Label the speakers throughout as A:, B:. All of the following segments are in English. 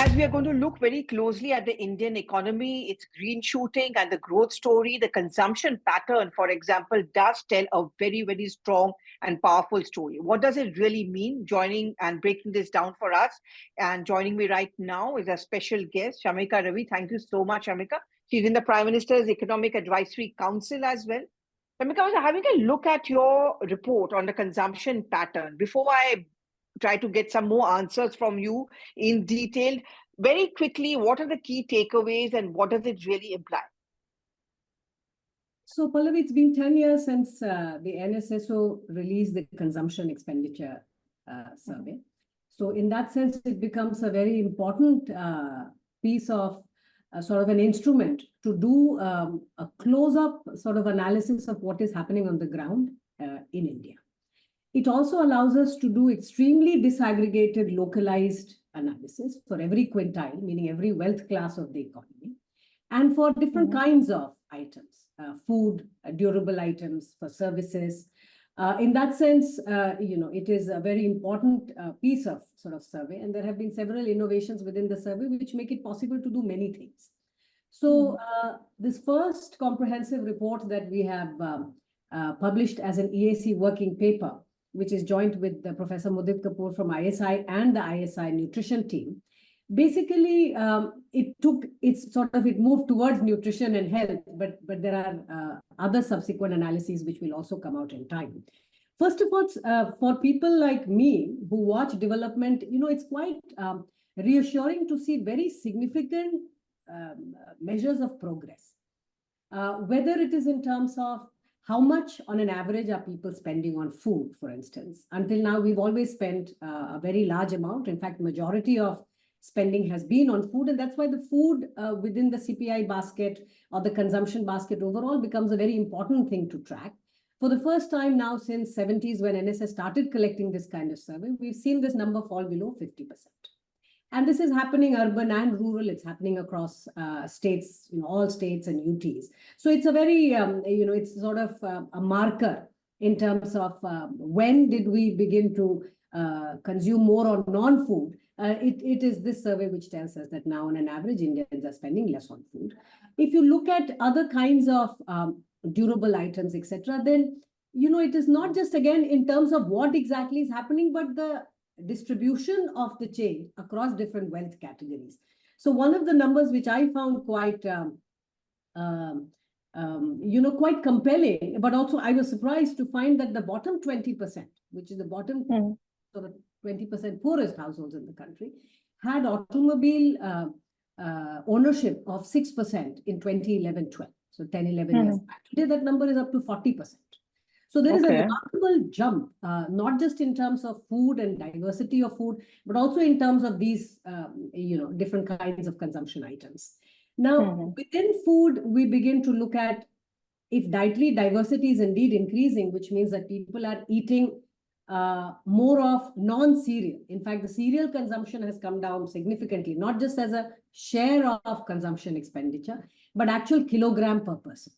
A: as we are going to look very closely at the Indian economy, its green shooting and the growth story, the consumption pattern, for example, does tell a very, very strong and powerful story. What does it really mean? Joining and breaking this down for us, and joining me right now is a special guest, Shamika Ravi. Thank you so much, Shamika. She's in the Prime Minister's Economic Advisory Council as well. Shamika, I was having a look at your report on the consumption pattern. Before I try to get some more answers from you in detail, very quickly, what are the key takeaways and what does it really imply?
B: So, Pallavi, it's been 10 years since the NSSO released the consumption expenditure survey. So, in that sense, it becomes a very important piece of sort of an instrument to do a close-up sort of analysis of what is happening on the ground in India. It also allows us to do extremely disaggregated, localized analysis for every quintile, meaning every wealth class of the economy, and for different kinds of items, food, durable items, for services. In that sense, it is a very important piece of sort of survey, and there have been several innovations within the survey which make it possible to do many things. So this first comprehensive report that we have published as an EAC working paper, which is joint with Professor Mudit Kapoor from ISI and the ISI nutrition team. Basically, it moved towards nutrition and health, but there are other subsequent analyses which will also come out in time. First of all, for people like me who watch development, it's quite reassuring to see very significant measures of progress. Whether it is in terms of how much on an average are people spending on food, for instance. Until now, we've always spent a very large amount. In fact, majority of spending has been on food. And that's why the food within the CPI basket or the consumption basket overall becomes a very important thing to track. For the first time now since 70s, when NSS started collecting this kind of survey, we've seen this number fall below 50%. And this is happening urban and rural. It's happening across states, all states and UTs. So it's a very, it's sort of a marker in terms of when did we begin to consume more on non-food. It is this survey which tells us that now on an average, Indians are spending less on food. If you look at other kinds of durable items, etc., then, it is not just, again, in terms of what exactly is happening, but the distribution of the change across different wealth categories. So one of the numbers which I found quite, quite compelling, but also I was surprised to find that the bottom 20%, which is the bottom sort of 20% poorest households in the country, had automobile ownership of 6% in 2011-12. So 10-11 years back. Today, that number is up to 40%. So there is a remarkable jump, not just in terms of food and diversity of food, but also in terms of these, different kinds of consumption items. Now, within food, we begin to look at if dietary diversity is indeed increasing, which means that people are eating more of non-cereal. In fact, the cereal consumption has come down significantly, not just as a share of consumption expenditure, but actual kilogram per person.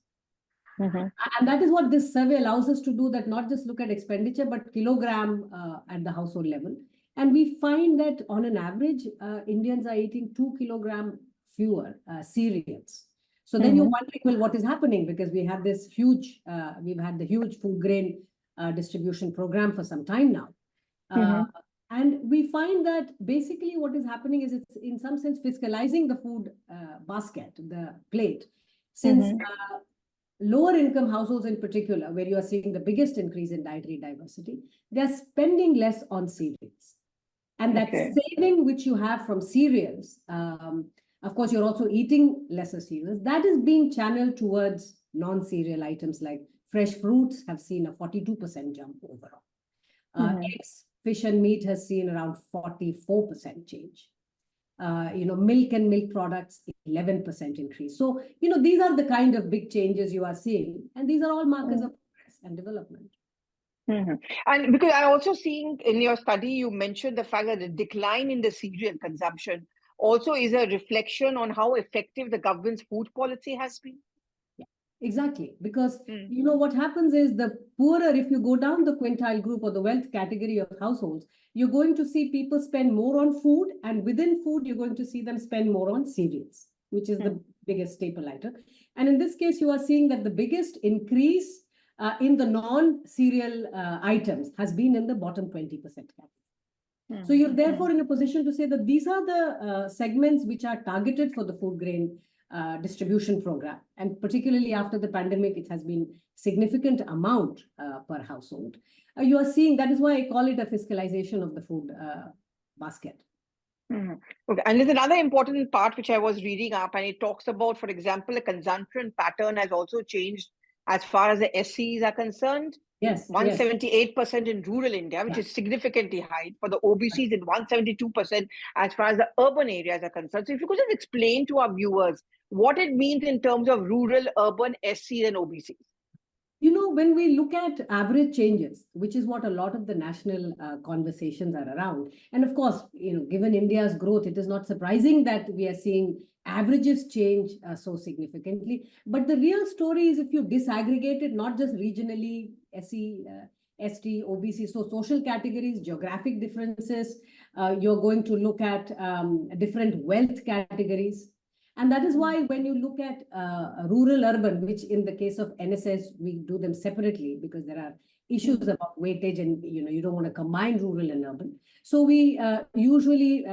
B: And that is what this survey allows us to do, that not just look at expenditure, but kilogram at the household level. And we find that on an average, Indians are eating 2 kilograms fewer cereals. So then you're wondering, well, what is happening? Because we have this huge, we've had the huge food grain distribution program for some time now. And we find that basically what is happening is it's in some sense fiscalizing the food basket, the plate, since lower income households in particular, where you are seeing the biggest increase in dietary diversity, they're spending less on cereals. And that saving which you have from cereals, of course, you're also eating lesser cereals, that is being channeled towards non-cereal items like fresh fruits have seen a 42% jump overall. Eggs, fish and meat has seen around 44% change. Milk and milk products, 11% increase. So, these are the kind of big changes you are seeing. And these are all markers of progress and development.
A: And because I also seeing in your study, you mentioned the fact that the decline in the cereal consumption also is a reflection on how effective the government's food policy has been.
B: Exactly, because what happens is the poorer, if you go down the quintile group or the wealth category of households, you're going to see people spend more on food, and within food, you're going to see them spend more on cereals, which is the biggest staple item. And in this case, you are seeing that the biggest increase in the non-cereal items has been in the bottom 20% category. So you're therefore in a position to say that these are the segments which are targeted for the food grain distribution program. And particularly after the pandemic, it has been significant amount per household. You are seeing, that is why I call it a fiscalization of the food basket.
A: Okay. And there's another important part which I was reading up, and it talks about, for example, the consumption pattern has also changed as far as the SCs are concerned.
B: Yes.
A: 178% in rural India, which is significantly high. For the OBCs, in 172% as far as the urban areas are concerned. So if you could just explain to our viewers what it means in terms of rural, urban, SCs and OBCs.
B: When we look at average changes, which is what a lot of the national conversations are around, and of course, given India's growth, it is not surprising that we are seeing averages change so significantly. But the real story is if you disaggregate it, not just regionally, SC, ST, OBC, so social categories, geographic differences, you're going to look at different wealth categories. And that is why when you look at rural urban, which in the case of NSS, we do them separately because there are issues about weightage and you don't want to combine rural and urban. So we usually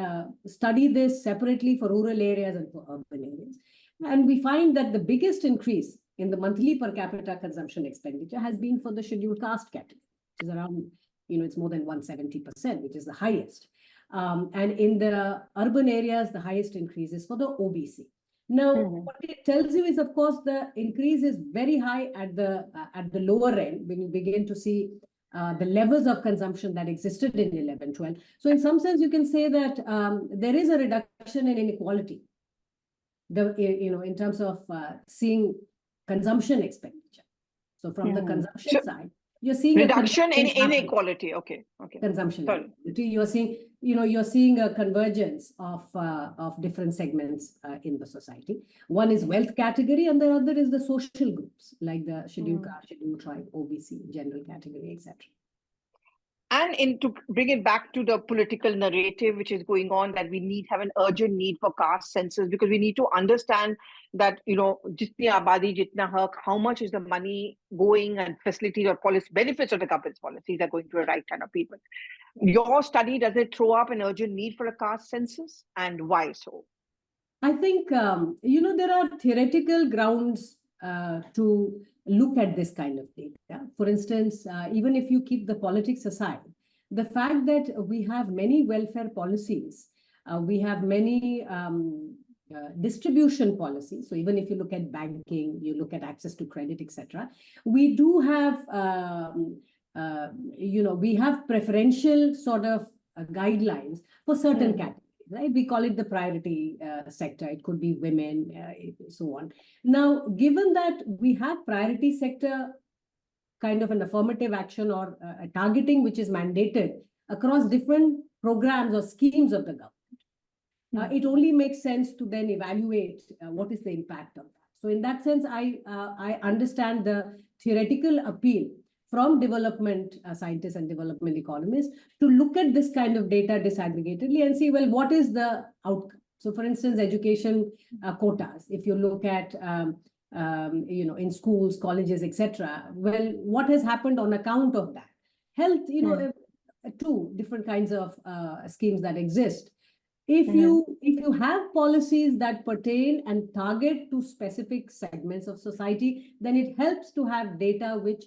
B: study this separately for rural areas and for urban areas. And we find that the biggest increase in the monthly per capita consumption expenditure has been for the scheduled caste category, which is around, it's more than 170%, which is the highest. And in the urban areas, the highest increase is for the OBC. Now, what it tells you is, of course, the increase is very high at the lower end when you begin to see the levels of consumption that existed in 11-12. So in some sense, you can say that there is a reduction in inequality, in terms of seeing consumption expenditure. So from the consumption side, you're seeing
A: reduction in inequality. Okay.
B: Consumption. You're seeing, you're seeing a convergence of different segments in the society. One is wealth category, and the other is the social groups, like the scheduled caste, scheduled tribe, OBC, general category, etc.
A: And to bring it back to the political narrative which is going on, that we have an urgent need for caste census, because we need to understand that, jitni abadi, jitna haq, how much is the money going and facilities or policy benefits of the government's policies are going to the right kind of people. Your study, does it throw up an urgent need for a caste census, and why so?
B: I think, there are theoretical grounds to look at this kind of data. For instance, even if you keep the politics aside, the fact that we have many welfare policies, we have many distribution policies. So even if you look at banking, you look at access to credit, etc., we do have, we have preferential sort of guidelines for certain categories. Right? We call it the priority sector. It could be women, so on. Now, given that we have priority sector kind of an affirmative action or a targeting which is mandated across different programs or schemes of the government, it only makes sense to then evaluate what is the impact of that. So in that sense, I understand the theoretical appeal from development scientists and development economists to look at this kind of data disaggregatedly and see, well, what is the outcome? So for instance, education quotas, if you look at, in schools, colleges, etc., well, what has happened on account of that? Health, two different kinds of schemes that exist. If you have policies that pertain and target to specific segments of society, then it helps to have data which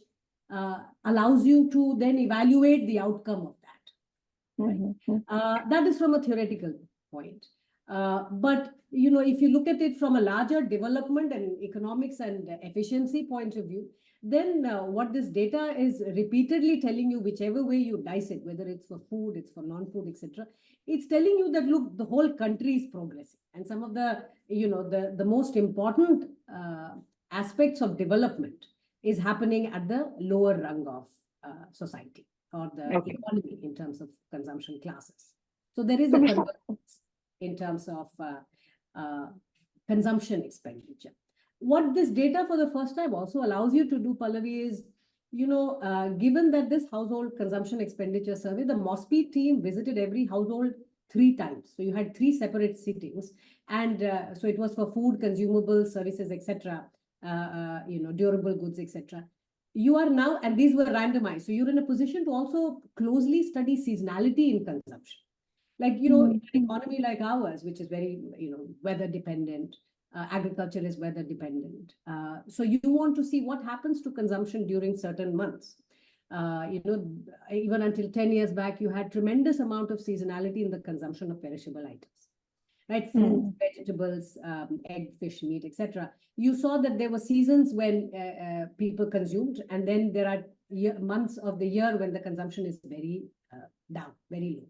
B: allows you to then evaluate the outcome of that. Right? That is from a theoretical point. But, if you look at it from a larger development and economics and efficiency point of view, then what this data is repeatedly telling you, whichever way you dice it, whether it's for food, it's for non-food, etc., it's telling you that, look, the whole country is progressing. And some of the, the most important aspects of development is happening at the lower rung of society or the economy in terms of consumption classes. So there is a convergence in terms of consumption expenditure. What this data for the first time also allows you to do, Pallavi, is, given that this household consumption expenditure survey, the MoSPI team visited every household 3 times. So you had 3 separate sittings. And so it was for food, consumables, services, etc., durable goods, etc. You are now, and these were randomized. So you're in a position to also closely study seasonality in consumption. Like, in an economy like ours, which is very, weather dependent, agriculture is weather dependent. So you want to see what happens to consumption during certain months. Even until 10 years back, you had tremendous amount of seasonality in the consumption of perishable items, right? Fruits, vegetables, egg, fish, meat, etc. You saw that there were seasons when people consumed, and then there are months of the year when the consumption is very down, very low.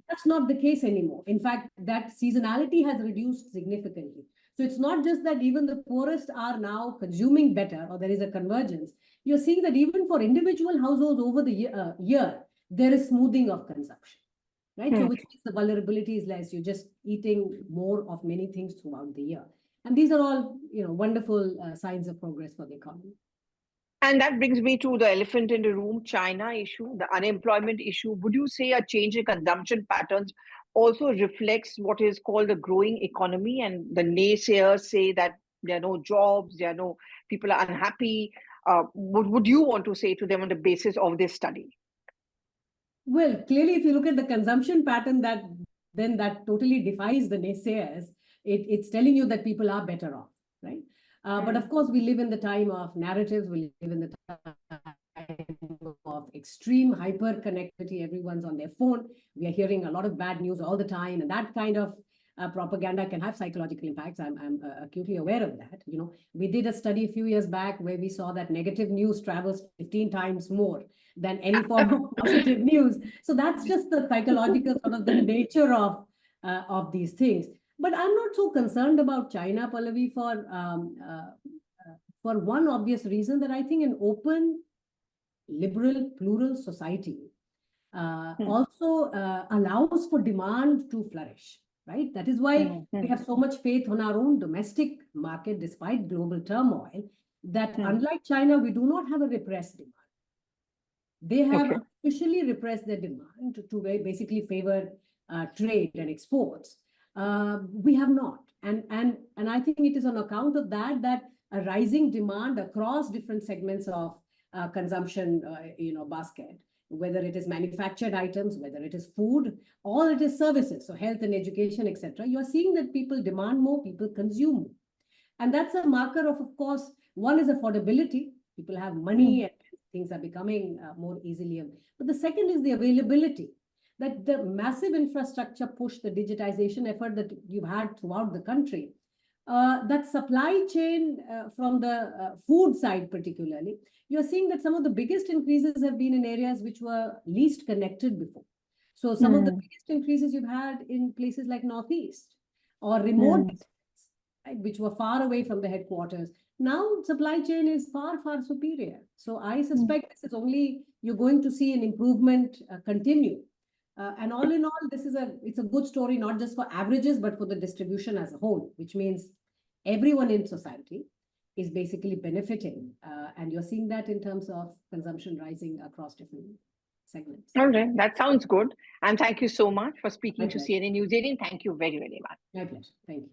B: That's not the case anymore. In fact, that seasonality has reduced significantly. So it's not just that even the poorest are now consuming better, or there is a convergence. You're seeing that even for individual households over the year, there is smoothing of consumption, right? So which means the vulnerability is less. You're just eating more of many things throughout the year. And these are all, wonderful signs of progress for the economy.
A: And that brings me to the elephant in the room, China issue, the unemployment issue. Would you say a change in consumption patterns also reflects what is called a growing economy? And the naysayers say that there are no jobs, people are unhappy. What would you want to say to them on the basis of this study?
B: Well, clearly, if you look at the consumption pattern, then that totally defies the naysayers. It's telling you that people are better off, right? But of course, we live in the time of narratives. We live in the time of extreme hyper connectivity. Everyone's on their phone. We are hearing a lot of bad news all the time, and that kind of propaganda can have psychological impacts. I'm acutely aware of that. We did a study a few years back where we saw that negative news travels 15 times more than any form of positive news. So that's just the psychological sort of the nature of these things. But I'm not so concerned about China, Pallavi, for one obvious reason, that I think an open, liberal, plural society also allows for demand to flourish, right? That is why we have so much faith on our own domestic market, despite global turmoil, that unlike China, we do not have a repressed demand. They have officially repressed their demand to basically favor trade and exports. We have not. And I think it is on account of that a rising demand across different segments of consumption, basket, whether it is manufactured items, whether it is food, or it is services, so health and education, etc. You are seeing that people demand more, people consume more. And that's a marker of course, one is affordability. People have money and things are becoming more easily. But the second is the availability. That the massive infrastructure push, the digitization effort that you've had throughout the country, that supply chain from the food side particularly, you're seeing that some of the biggest increases have been in areas which were least connected before. So some of the biggest increases you've had in places like Northeast or remote districts, right, which were far away from the headquarters. Now supply chain is far, far superior. So I suspect this is only, you're going to see an improvement continue. And all in all, it's a good story, not just for averages, but for the distribution as a whole, which means everyone in society is basically benefiting. And you're seeing that in terms of consumption rising across different segments.
A: All right, that sounds good. And thank you so much for speaking to CNN News 18. Thank you very, very much.
B: My pleasure. Thank you.